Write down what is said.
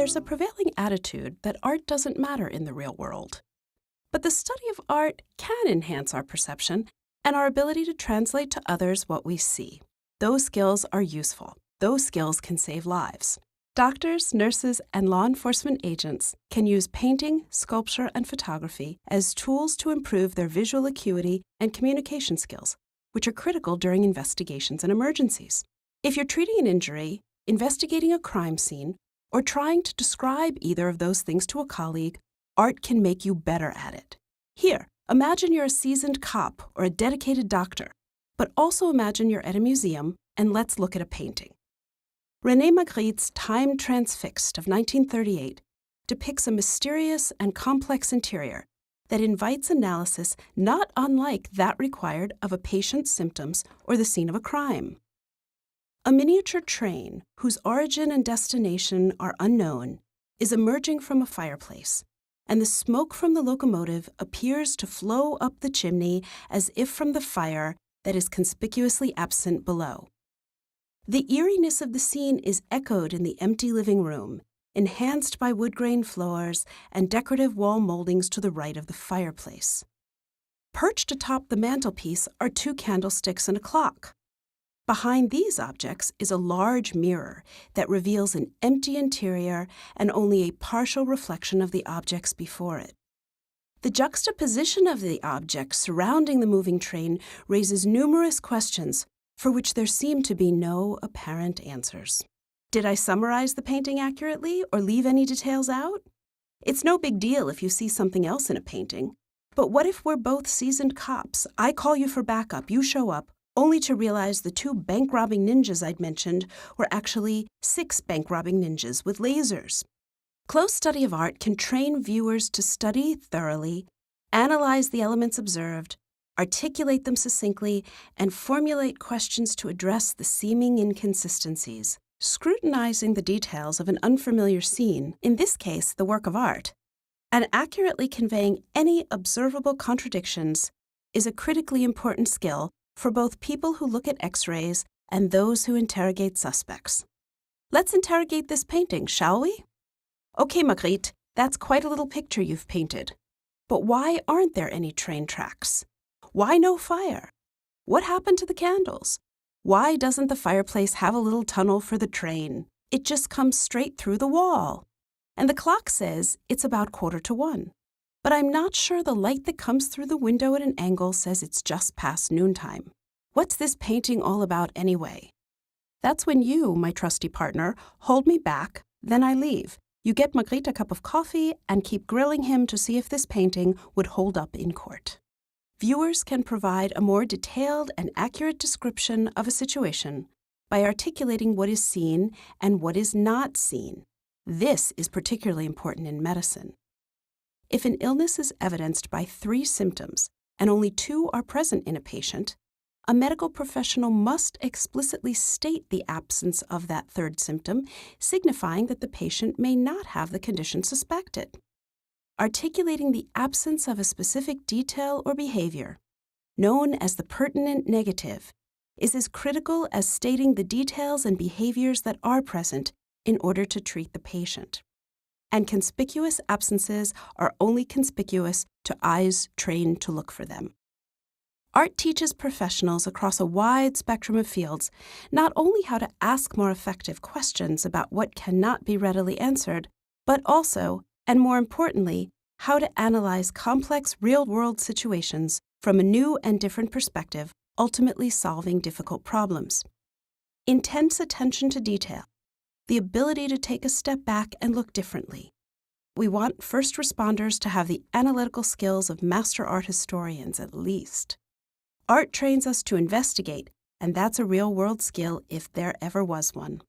There's a prevailing attitude that art doesn't matter in the real world. But the study of art can enhance our perception and our ability to translate to others what we see. Those skills are useful. Those skills can save lives. Doctors, nurses, and law enforcement agents can use painting, sculpture, and photography as tools to improve their visual acuity and communication skills, which are critical during investigations and emergencies. If you're treating an injury, investigating a crime scene, or trying to describe either of those things to a colleague, art can make you better at it. Here, imagine you're a seasoned cop or a dedicated doctor, but also imagine you're at a museum, and let's look at a painting. René Magritte's Time Transfixed of 1938 depicts a mysterious and complex interior that invites analysis not unlike that required of a patient's symptoms or the scene of a crime. A miniature train, whose origin and destination are unknown, is emerging from a fireplace, and the smoke from the locomotive appears to flow up the chimney as if from the fire that is conspicuously absent below. The eeriness of the scene is echoed in the empty living room, enhanced by wood-grain floors and decorative wall moldings to the right of the fireplace. Perched atop the mantelpiece are 2 candlesticks and a clock. Behind these objects is a large mirror that reveals an empty interior and only a partial reflection of the objects before it. The juxtaposition of the objects surrounding the moving train raises numerous questions for which there seem to be no apparent answers. Did I summarize the painting accurately or leave any details out? It's no big deal if you see something else in a painting. But what if we're both seasoned cops? I call you for backup, you show up, only to realize the 2 bank-robbing ninjas I'd mentioned were actually 6 bank-robbing ninjas with lasers. Close study of art can train viewers to study thoroughly, analyze the elements observed, articulate them succinctly, and formulate questions to address the seeming inconsistencies. Scrutinizing the details of an unfamiliar scene, in this case the work of art, and accurately conveying any observable contradictions is a critically important skill for both people who look at X-rays and those who interrogate suspects. Let's interrogate this painting, shall we? Okay, Magritte, that's quite a little picture you've painted. But why aren't there any train tracks? Why no fire? What happened to the candles? Why doesn't the fireplace have a little tunnel for the train? It just comes straight through the wall. And the clock says it's about 1:45. But I'm not sure the light that comes through the window at an angle says it's just past noontime. What's this painting all about anyway? That's when you, my trusty partner, hold me back, then I leave. You get Magritte a cup of coffee and keep grilling him to see if this painting would hold up in court. Viewers can provide a more detailed and accurate description of a situation by articulating what is seen and what is not seen. This is particularly important in medicine. If an illness is evidenced by 3 symptoms and only 2 are present in a patient, a medical professional must explicitly state the absence of that 3rd symptom, signifying that the patient may not have the condition suspected. Articulating the absence of a specific detail or behavior, known as the pertinent negative, is as critical as stating the details and behaviors that are present in order to treat the patient. And conspicuous absences are only conspicuous to eyes trained to look for them. Art teaches professionals across a wide spectrum of fields not only how to ask more effective questions about what cannot be readily answered, but also, and more importantly, how to analyze complex real-world situations from a new and different perspective, ultimately solving difficult problems. Intense attention to detail, the ability to take a step back and look differently. We want first responders to have the analytical skills of master art historians at least. Art trains us to investigate, and that's a real-world skill if there ever was one.